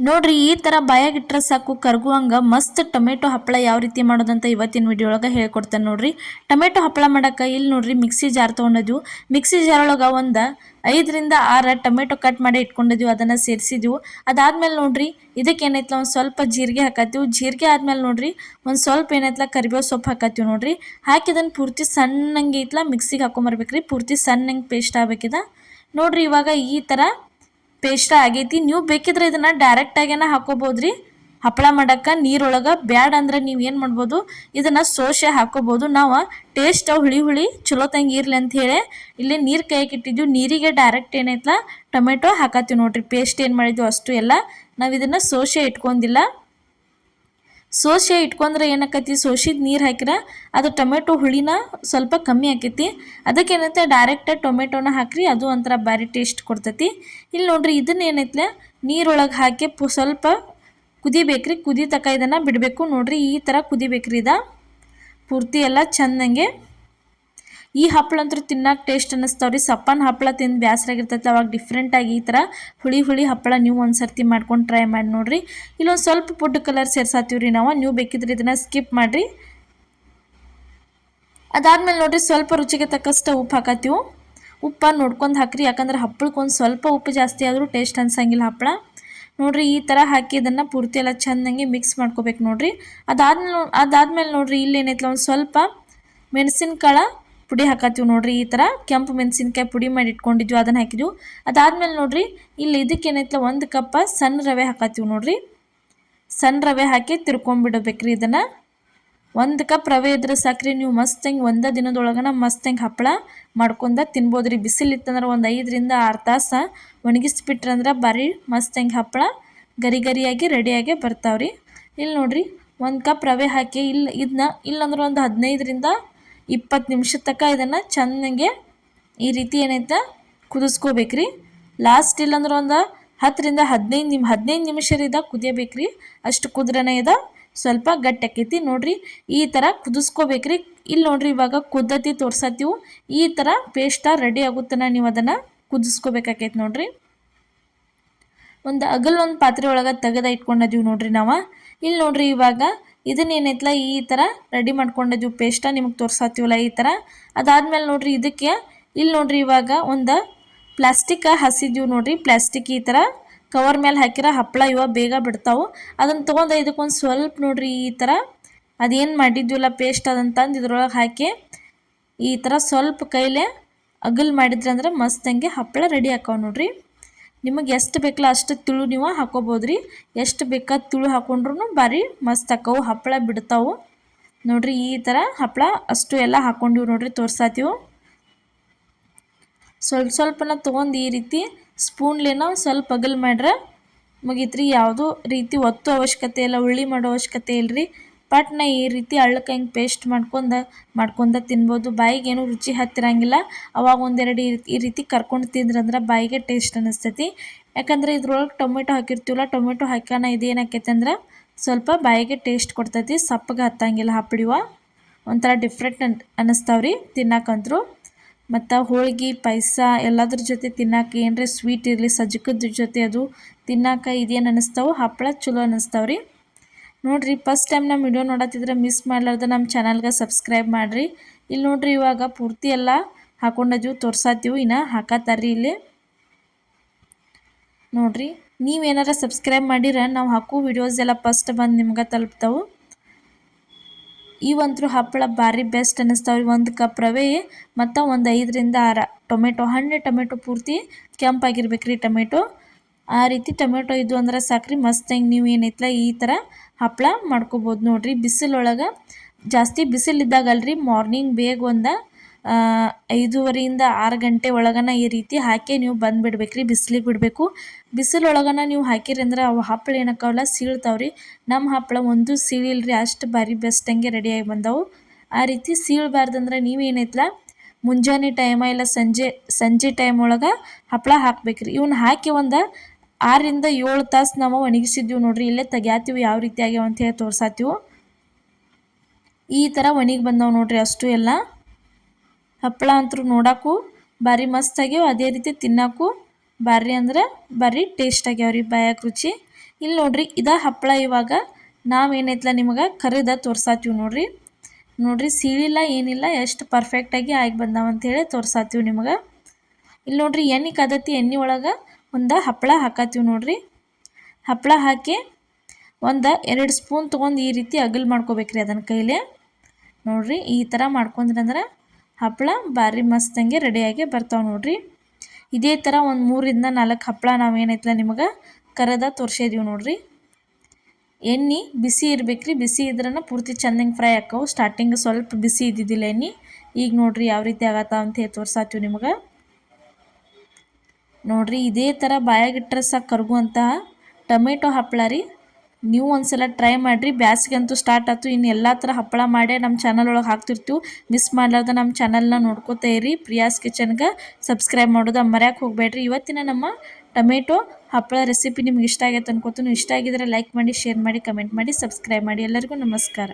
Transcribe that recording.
ನೋಡ್ರಿ ಈ ತರ ಬಾಯಾಗಿಟ್ರೆ ಸಾಕು ಕರ್ಗುವಂಗ ಮಸ್ತ್ ಟೊಮೆಟೊ ಹಪ್ಪಳ ಯಾವ ರೀತಿ ಮಾಡೋದಂತ ಇವತ್ತಿನ ವಿಡಿಯೋ ಒಳಗೆ ಹೇಳ್ಕೊಡ್ತೇನೆ ನೋಡ್ರಿ. ಟೊಮೆಟೊ ಹಪ್ಪಳ ಮಾಡಕ್ಕೆ ಇಲ್ಲಿ ನೋಡ್ರಿ ಮಿಕ್ಸಿ ಜಾರ್ ತೊಗೊಂಡಿದ್ವು. ಮಿಕ್ಸಿ ಜಾರ್ ಒಳಗೆ ಒಂದು 5ರಿಂದ 6 ಟೊಮೆಟೊ ಕಟ್ ಮಾಡಿ ಇಟ್ಕೊಂಡಿದ್ವಿ, ಅದನ್ನು ಸೇರಿಸಿದ್ವು. ಅದಾದ್ಮೇಲೆ ನೋಡ್ರಿ ಇದಕ್ಕೆ ಏನೈತಲ್ಲ ಒಂದು ಸ್ವಲ್ಪ ಜೀರಿಗೆ ಹಾಕತ್ತೀವಿ. ಜೀರಿಗೆ ಆದ್ಮೇಲೆ ನೋಡ್ರಿ ಒಂದು ಸ್ವಲ್ಪ ಏನೈತಲ್ಲ ಕರಿಬೇವು ಸೊಪ್ಪು ಹಾಕತ್ತೀವಿ ನೋಡ್ರಿ. ಹಾಕಿದನ್ನು ಪೂರ್ತಿ ಸಣ್ಣಂಗೆ ಐತ್ಲ ಮಿಕ್ಸಿಗೆ ಹಾಕೊಂಬರ್ಬೇಕ್ರಿ, ಪೂರ್ತಿ ಸಣ್ಣಂಗೆ ಪೇಸ್ಟ್ ಆಗ್ಬೇಕಿದ ನೋಡ್ರಿ. ಇವಾಗ ಈ ಥರ ಪೇಸ್ಟ್ ಆಗೈತಿ. ನೀವು ಬೇಕಿದ್ರೆ ಇದನ್ನು ಡೈರೆಕ್ಟಾಗೇನ ಹಾಕೋಬೋದ್ರಿ ಹಪ್ಪಳ ಮಾಡಕ್ಕೆ. ನೀರೊಳಗೆ ಬ್ಯಾಡ ಅಂದ್ರೆ ನೀವು ಏನು ಮಾಡ್ಬೋದು, ಇದನ್ನು ಸೋಸೆ ಹಾಕೋಬೋದು. ನಾವು ಟೇಸ್ಟ್ ಹುಳಿ ಹುಳಿ ಚಲೋ ತಂಗಿ ಇರಲಿ ಅಂತ ಹೇಳಿ ಇಲ್ಲಿ ನೀರು ಕೈಯಾಗೆ ಇಟ್ಟಿದ್ವಿ. ನೀರಿಗೆ ಡೈರೆಕ್ಟ್ ಏನೈತಲ್ಲ ಟೊಮೆಟೊ ಹಾಕತ್ತೀವಿ ನೋಡ್ರಿ. ಪೇಸ್ಟ್ ಏನು ಮಾಡಿದ್ವಿ ಅಷ್ಟು ಎಲ್ಲ ನಾವು ಇದನ್ನು ಸೋಸೆ ಇಟ್ಕೊಂಡಿಲ್ಲ. ಸೋಸೆ ಇಟ್ಕೊಂಡ್ರೆ ಏನಾಕೈತಿ, ಸೋಸಿದ ನೀರು ಹಾಕಿರ ಅದು ಟೊಮೆಟೊ ಹುಳಿನ ಸ್ವಲ್ಪ ಕಮ್ಮಿ ಆಕೈತಿ. ಅದಕ್ಕೆ ಏನೈತೆ ಡೈರೆಕ್ಟ್ ಟೊಮೆಟೊನ ಹಾಕ್ರಿ, ಅದು ಒಂಥರ ಭಾರಿ ಟೇಸ್ಟ್ ಕೊಡ್ತೈತಿ. ಇಲ್ಲಿ ನೋಡ್ರಿ ಇದನ್ನ ಏನೈತ್ಲೆ ನೀರೊಳಗೆ ಹಾಕಿ ಸ್ವಲ್ಪ ಕುದಿಬೇಕ್ರಿ. ಕುದಿ ತಕ ಇದನ್ನು ಬಿಡಬೇಕು ನೋಡ್ರಿ. ಈ ಥರ ಕುದಿಬೇಕ್ರಿ ಇದು ಪೂರ್ತಿ ಎಲ್ಲ ಚೆಂದಂಗೆ. ಈ ಹಪ್ಪಳ ಅಂತೂ ತಿನ್ನಕ್ಕೆ ಟೇಸ್ಟ್ ಅನ್ನಿಸ್ತಾವ್ರಿ. ಸಪ್ಪನ ಹಪ್ಪಳ ತಿಂದು ಬೇಸರಾಗಿರ್ತೈತೆ, ಅವಾಗ ಡಿಫ್ರೆಂಟಾಗಿ ಈ ಥರ ಹುಳಿ ಹುಳಿ ಹಪ್ಪಳ ನೀವು ಒಂದು ಸರ್ತಿ ಮಾಡ್ಕೊಂಡು ಟ್ರೈ ಮಾಡಿ ನೋಡಿರಿ. ಇಲ್ಲೊಂದು ಸ್ವಲ್ಪ ಫುಡ್ ಕಲರ್ ಸೇರ್ಸಾತೀವಿ ರೀ ನಾವು, ನೀವು ಬೇಕಿದ್ರೆ ಇದನ್ನು ಸ್ಕಿಪ್ ಮಾಡಿರಿ. ಅದಾದ್ಮೇಲೆ ನೋಡಿರಿ ಸ್ವಲ್ಪ ರುಚಿಗೆ ತಕ್ಕಷ್ಟು ಉಪ್ಪು ಹಾಕತ್ತೀವಿ. ಉಪ್ಪು ನೋಡ್ಕೊಂಡು ಹಾಕ್ರಿ, ಯಾಕಂದ್ರೆ ಹಪ್ಪಳಕ್ಕೆ ಒಂದು ಸ್ವಲ್ಪ ಉಪ್ಪು ಜಾಸ್ತಿ ಆದರೂ ಟೇಸ್ಟ್ ಅನ್ಸಂಗಿಲ್ಲ ಹಪ್ಪಳ. ನೋಡ್ರಿ ಈ ಥರ ಹಾಕಿ ಇದನ್ನು ಪೂರ್ತಿ ಎಲ್ಲ ಚೆಂದಂಗೆ ಮಿಕ್ಸ್ ಮಾಡ್ಕೋಬೇಕು ನೋಡ್ರಿ. ಅದಾದ್ಮೇಲೆ ನೋಡ್ರಿ ಇಲ್ಲಿ ಏನೈತಲ್ಲ ಒಂದು ಸ್ವಲ್ಪ ಮೆಣಸಿನಕಾಳು ಪುಡಿ ಹಾಕತ್ತೀವಿ ನೋಡ್ರಿ. ಈ ಥರ ಕೆಂಪು ಮೆಣಸಿನ್ಕಾಯಿ ಪುಡಿ ಮಾಡಿ ಇಟ್ಕೊಂಡಿದ್ವಿ, ಅದನ್ನು ಹಾಕಿದ್ವಿ. ಅದಾದ್ಮೇಲೆ ನೋಡ್ರಿ ಇಲ್ಲಿ ಇದಕ್ಕೆ ಏನೈತಲ್ಲ 1 ಕಪ್ ಸಣ್ಣ ರವೆ ಹಾಕತ್ತೀವಿ ನೋಡ್ರಿ. ಸಣ್ಣ ರವೆ ಹಾಕಿ ತಿರ್ಕೊಂಡ್ಬಿಡ್ಬೇಕ್ರಿ ಇದನ್ನು. 1 ಕಪ್ ರವೆ ಇದ್ರೆ ಸಾಕ್ರಿ, ನೀವು ಮಸ್ತ್ ಹೆಂಗೆ ಒಂದೇ ದಿನದೊಳಗನ ಮಸ್ತ್ ಹೆಂಗೆ ಹಪ್ಪಳ ಮಾಡ್ಕೊಂಡ ತಿನ್ಬೋದ್ರಿ. ಬಿಸಿಲಿತ್ತಂದ್ರೆ ಒಂದು 5ರಿಂದ 6 ತಾಸು ಒಣಗಿಸ್ಬಿಟ್ರಂದ್ರೆ ಭಾರಿ ಮಸ್ತ್ ಹೆಂಗೆ ಹಪ್ಪಳ ಗರಿ ಗರಿಯಾಗಿ ರೆಡಿಯಾಗಿ ಬರ್ತಾವ್ರಿ. ಇಲ್ಲಿ ನೋಡ್ರಿ 1 ಕಪ್ ರವೆ ಹಾಕಿ ಇಲ್ಲಂದ್ರೆ ಒಂದು 15ರಿಂದ 20 ನಿಮಿಷದ ತನಕ ಇದನ್ನು ಚೆಂದಂಗೆ ಈ ರೀತಿ ಏನೈತೆ ಕುದಿಸ್ಕೋಬೇಕ್ರಿ. ಲಾಸ್ಟ್ ಇಲ್ಲಂದ್ರೆ ಒಂದು 10ರಿಂದ 15 ನಿಮಿಷದಿಂದ ಕುದಿಯಬೇಕ್ರಿ. ಅಷ್ಟು ಕುದ್ರನೇ ಇದೆ ಸ್ವಲ್ಪ ಗಟ್ಟಿ ಆಕೈತಿ ನೋಡ್ರಿ. ಈ ಥರ ಕುದಿಸ್ಕೋಬೇಕ್ರಿ. ಇಲ್ಲಿ ನೋಡ್ರಿ ಇವಾಗ ಕುದ್ದತಿ ತೋರ್ಸತ್ತೀವಿ. ಈ ಥರ ಪೇಸ್ಟ ರೆಡಿ ಆಗುತ್ತಾನ ನೀವು ಅದನ್ನು ಕುದಿಸ್ಕೋಬೇಕಾಕೈತಿ ನೋಡ್ರಿ. ಒಂದು ಪಾತ್ರೆ ಒಳಗೆ ತೆಗೆದ ಇಟ್ಕೊಂಡಿದ್ದೀವಿ ನೋಡ್ರಿ ನಾವು. ಇಲ್ಲಿ ನೋಡ್ರಿ ಇವಾಗ ಇದನ್ನೇನೈತಲ್ಲ ಈ ಥರ ರೆಡಿ ಮಾಡ್ಕೊಂಡಿದ್ದೀವಿ ಪೇಸ್ಟ, ನಿಮಗೆ ತೋರ್ಸತ್ತೀವಲ್ಲ ಈ ಥರ. ಅದಾದ್ಮೇಲೆ ನೋಡ್ರಿ ಇದಕ್ಕೆ ಇಲ್ಲಿ ನೋಡ್ರಿ ಇವಾಗ ಒಂದು ಪ್ಲಾಸ್ಟಿಕ್ ಹಸಿದ್ದೀವಿ ನೋಡ್ರಿ. ಪ್ಲಾಸ್ಟಿಕ್ ಈ ಥರ ಕವರ್ ಮೇಲೆ ಹಾಕಿರ ಹಪ್ಪಳ ಇವಾಗ ಬೇಗ ಬಿಡ್ತಾವೆ. ಅದನ್ನು ತೊಗೊಂಡು ಇದಕ್ಕೊಂದು ಸ್ವಲ್ಪ ನೋಡ್ರಿ ಈ ಥರ ಅದೇನು ಮಾಡಿದ್ವಿಲ್ಲ ಪೇಸ್ಟ್ ಅದನ್ನು ತಂದು ಇದ್ರೊಳಗೆ ಹಾಕಿ ಈ ಥರ ಸ್ವಲ್ಪ ಕೈಲೇ ಅಗಲ್ ಮಾಡಿದ್ರಿ ಅಂದ್ರೆ ಮಸ್ತ್ ಹಂಗೆ ಹಪ್ಪಳ ರೆಡಿ ಹಾಕವು ನೋಡ್ರಿ. ನಿಮಗೆ ಎಷ್ಟು ಬೇಕಲ್ಲ ಅಷ್ಟು ತುಳು ನೀವು ಹಾಕೋಬೋದ್ರಿ. ಎಷ್ಟು ಬೇಕಾದ ತುಳು ಹಾಕೊಂಡ್ರು ಭಾರಿ ಮಸ್ತ್ ಹಾಕವು, ಹಪ್ಪಳ ಬಿಡ್ತಾವು ನೋಡ್ರಿ. ಈ ಥರ ಹಪ್ಪಳ ಅಷ್ಟು ಎಲ್ಲ ಹಾಕೊಂಡಿವಿ ನೋಡ್ರಿ, ತೋರ್ಸಾತೀವಿ. ಸ್ವಲ್ಪನ ತೊಗೊಂಡು ಈ ರೀತಿ ಸ್ಪೂನ್ಲೇನ ಸ್ವಲ್ಪ ಅಗಲ್ ಮಾಡ್ರೆ ಮುಗೀತ್ರಿ. ಯಾವುದೂ ರೀತಿ ಒತ್ತು ಅವಶ್ಯಕತೆ ಇಲ್ಲ, ಉಳ್ಳಿ ಮಾಡೋ ಅವಶ್ಯಕತೆ ಇಲ್ಲರಿ. ಪಟ್ನ ಈ ರೀತಿ ಅಳ್ಳಕ್ಕೆ ಹೆಂಗೆ ಪೇಸ್ಟ್ ಮಾಡ್ಕೊಂಡ ತಿನ್ಬೋದು. ಬಾಯಿಗೆ ಏನೂ ರುಚಿ ಹತ್ತಿರಂಗಿಲ್ಲ. ಅವಾಗ ಒಂದೆರಡು ಈ ರೀತಿ ಕರ್ಕೊಂಡು ತಿಂದ್ರಂದ್ರೆ ಬಾಯಿಗೆ ಟೇಸ್ಟ್ ಅನ್ನಿಸ್ತೈತಿ. ಯಾಕಂದರೆ ಇದ್ರೊಳಗೆ ಟೊಮೆಟೊ ಹಾಕಿರ್ತೀವಲ್ಲ, ಟೊಮೆಟೊ ಹಾಕೋಣ ಇದೇನಾಕೈತೆ ಅಂದ್ರೆ ಸ್ವಲ್ಪ ಬಾಯಿಗೆ ಟೇಸ್ಟ್ ಕೊಡ್ತೈತಿ. ಸಪ್ಪಗೆ ಹತ್ತಂಗಿಲ್ಲ ಹಪ್ಪಳಿವ, ಒಂಥರ ಡಿಫ್ರೆಂಟ್ ಅನ್ನಿಸ್ತಾವ್ರಿ ತಿನ್ನಕ್ಕಂತರೂ. ಮತ್ತು ಹೋಳ್ಗೆ ಪಾಯಸ ಎಲ್ಲದ್ರ ಜೊತೆ ತಿನ್ನಕ್ಕೆ ಏನರೇ ಸ್ವೀಟ್ ಇರಲಿ ಸಜ್ಜಕದ ಜೊತೆ ಅದು ತಿನ್ನಕ್ಕೆ ಇದೇನು ಅನ್ನಿಸ್ತಾವೆ ಹಪ್ಪಳ ಚಲೋ ಅನ್ನಿಸ್ತಾವ್ರಿ ನೋಡ್ರಿ. ಫಸ್ಟ್ ಟೈಮ್ ನಮ್ಮ ವಿಡಿಯೋ ನೋಡತ್ತಿದ್ರೆ ಮಿಸ್ ಮಾಡ್ಲಾರ್ದೆ ನಮ್ಮ ಚಾನಲ್ಗೆ ಸಬ್ಸ್ಕ್ರೈಬ್ ಮಾಡಿರಿ. ಇಲ್ಲಿ ನೋಡ್ರಿ ಇವಾಗ ಪೂರ್ತಿ ಎಲ್ಲ ಹಾಕೊಂಡಿದ್ದೀವಿ, ತೋರ್ಸಾತೀವಿ. ಇನ್ನು ಹಾಕತ್ತಾರ್ರಿ ಇಲ್ಲಿ ನೋಡ್ರಿ. ನೀವೇನಾರ ಸಬ್ಸ್ಕ್ರೈಬ್ ಮಾಡಿರ ನಾವು ಹಾಕೋ ವಿಡಿಯೋಸ್ ಎಲ್ಲ ಫಸ್ಟ್ ಬಂದು ನಿಮ್ಗೆ ತಲುಪ್ತಾವೆ. ಇವಂತರೂ ಹಪ್ಪಳ ಭಾರಿ ಬೆಸ್ಟ್ ಅನ್ನಿಸ್ತಾವ್ರಿ. 1 ಕಪ್ ರವೆ ಮತ್ತು ಒಂದು 5ರಿಂದ 6 ಟೊಮೆಟೊ, ಹಣ್ಣು ಟೊಮೆಟೊ ಪೂರ್ತಿ ಕೆಂಪಾಗಿರ್ಬೇಕ್ರಿ ಟೊಮೆಟೊ. ಆ ರೀತಿ ಟೊಮೆಟೊ ಇದು ಅಂದ್ರೆ ಸಾಕ್ರಿ, ಮಸ್ತ್ ಹೆಂಗೆ ನೀವು ಏನೈತಲ್ಲ ಈ ಥರ ಹಪ್ಪಳ ಮಾಡ್ಕೋಬೋದು ನೋಡ್ರಿ. ಬಿಸಿಲೊಳಗೆ ಜಾಸ್ತಿ ಬಿಸಿಲಿದ್ದಾಗಲ್ರಿ, ಮಾರ್ನಿಂಗ್ ಬೇಗ ಒಂದು 5:30ರಿಂದ 6 ಗಂಟೆ ಒಳಗನ ಈ ರೀತಿ ಹಾಕಿ ನೀವು ಬಂದುಬಿಡ್ಬೇಕ್ರಿ. ಬಿಸಿಲಿಗೆ ಬಿಡಬೇಕು. ಬಿಸಿಲೊಳಗನ ನೀವು ಹಾಕಿರಿ ಅಂದ್ರೆ ಅವು ಹಪ್ಪಳ ಏನಕ್ಕಾವಲ್ಲ ಸೀಳ್ತಾವ್ರಿ. ನಮ್ಮ ಹಪ್ಪಳ ಒಂದು ಸೀಳಿಲ್ರಿ, ಅಷ್ಟು ಭಾರಿ ಬೆಸ್ಟ್ ಹಂಗೆ ರೆಡಿಯಾಗಿ ಬಂದವು. ಆ ರೀತಿ ಸೀಳ್ಬಾರ್ದಂದ್ರೆ ನೀವೇನೈತಲ್ಲ ಮುಂಜಾನೆ ಟೈಮ ಇಲ್ಲ ಸಂಜೆ ಟೈಮ್ ಒಳಗೆ ಹಪ್ಪಳ ಹಾಕ್ಬೇಕ್ರಿ. ಇವನ್ನ ಹಾಕಿ ಒಂದು 6ರಿಂದ 7 ತಾಸು ನಾವು ಒಣಗಿಸಿದ್ದೀವಿ ನೋಡ್ರಿ. ಇಲ್ಲೇ ತೆಗ್ಯಾತೀವಿ ಯಾವ ರೀತಿ ಆಗ್ಯಾವ ಅಂತ ಹೇಳಿ ತೋರ್ಸಾತೀವಿ. ಈ ಥರ ಒಣಗಿ ಬಂದವು ನೋಡ್ರಿ ಅಷ್ಟು ಎಲ್ಲ ಹಪ್ಪಳ ಅಂತೂ ನೋಡೋಕ್ಕೂ ಭಾರಿ ಮಸ್ತ್ ಆಗ್ಯಾವ, ಅದೇ ರೀತಿ ತಿನ್ನೋಕ್ಕೂ ಭಾರಿ ಅಂದ್ರೆ ಭಾರಿ ಟೇಸ್ಟ್ ಆಗ್ಯಾವ್ರಿ, ಬಾಯಾಗ ರುಚಿ. ಇಲ್ಲಿ ನೋಡ್ರಿ ಇದ ಹಪ್ಪಳ ಇವಾಗ ನಾವೇನೈತ್ಲ ನಿಮಗೆ ಕರಿದ ತೋರ್ಸಾತೀವಿ ನೋಡ್ರಿ ಸೀಳಿಲ್ಲ ಏನಿಲ್ಲ ಎಷ್ಟು ಪರ್ಫೆಕ್ಟಾಗಿ ಆಗಿ ಬಂದಾವ ಅಂತೇಳಿ ತೋರ್ಸಾತೀವಿ ನಿಮಗೆ. ಇಲ್ಲಿ ನೋಡ್ರಿ ಎಣ್ಣೆ ಕಾದತಿ, ಎಣ್ಣೆ ಒಳಗೆ ಒಂದು ಹಪ್ಪಳ ಹಾಕತ್ತೀವಿ ನೋಡ್ರಿ. ಹಪ್ಪಳ ಹಾಕಿ ಒಂದು 2 ಸ್ಪೂನ್ ತೊಗೊಂಡು ಈ ರೀತಿ ಅಗಲ್ ಮಾಡ್ಕೋಬೇಕ್ರಿ ಅದನ್ನ ಕೈಲೇ. ನೋಡ್ರಿ ಈ ಥರ ಮಾಡ್ಕೊಂಡ್ರಂದ್ರೆ ಹಪ್ಪಳ ಭಾರಿ ಮಸ್ತಂಗೆ ರೆಡಿಯಾಗಿ ಬರ್ತಾವೆ ನೋಡ್ರಿ. ಇದೇ ಥರ ಒಂದು 3ರಿಂದ 4 ಹಪ್ಪಳ ನಾವೇನೈತಲ್ಲ ನಿಮಗೆ ಕರದ ತೋರಿಸಿದೀವಿ ನೋಡ್ರಿ. ಎಣ್ಣೆ ಬಿಸಿ ಇರ್ಬೇಕ್ರಿ, ಬಿಸಿ ಇದ್ರನ ಪೂರ್ತಿ ಚಂದಂಗೆ ಫ್ರೈ ಆಕ್ಕವು. ಸ್ಟಾರ್ಟಿಂಗ್ ಸ್ವಲ್ಪ ಬಿಸಿ ಇದ್ದಿದ್ದಿಲ್ಲ ಎಣ್ಣೆ. ಈಗ ನೋಡ್ರಿ ಯಾವ ರೀತಿ ಆಗತ್ತಾವ ಅಂತ ಹೇಳಿ ತೋರ್ಸಾತೀವಿ ನಿಮಗೆ. ನೋಡ್ರಿ ಇದೇ ಥರ ಬಾಯಾಗಿಟ್ರೆ ಸಾಕು ಕರಗುವಂತಹ ಟೊಮೆಟೊ ಹಪ್ಪಳ ರೀ. ನೀವು ಒಂದ್ಸಲ ಟ್ರೈ ಮಾಡಿರಿ. ಬ್ಯಾಸಿಗೆ ಅಂತೂ ಸ್ಟಾರ್ಟ್ ಆಯ್ತು, ಇನ್ನು ಎಲ್ಲ ಥರ ಹಪ್ಪಳ ಮಾಡೇ ನಮ್ಮ ಚಾನಲ್ ಒಳಗೆ ಹಾಕ್ತಿರ್ತೀವಿ. ಮಿಸ್ ಮಾಡ್ಲಾರ್ದ ನಮ್ಮ ಚಾನಲ್ನ ನೋಡ್ಕೋತಾ ಇರಿ. ಪ್ರಿಯಾಸ್ ಕಿಚನ್ಗೆ ಸಬ್ಸ್ಕ್ರೈಬ್ ಮಾಡೋದು ಮರ್ಯಾಕೆ ಹೋಗಬೇಡ್ರಿ. ಇವತ್ತಿನ ನಮ್ಮ ಟೊಮೆಟೊ ಹಪ್ಪಳ ರೆಸಿಪಿ ನಿಮ್ಗೆ ಇಷ್ಟ ಆಗೈತೆ ಅನ್ಕೋತೀನಿ. ಇಷ್ಟ ಆಗಿದ್ರೆ ಲೈಕ್ ಮಾಡಿ, ಶೇರ್ ಮಾಡಿ, ಕಮೆಂಟ್ ಮಾಡಿ, ಸಬ್ಸ್ಕ್ರೈಬ್ ಮಾಡಿ. ಎಲ್ಲರಿಗೂ ನಮಸ್ಕಾರ.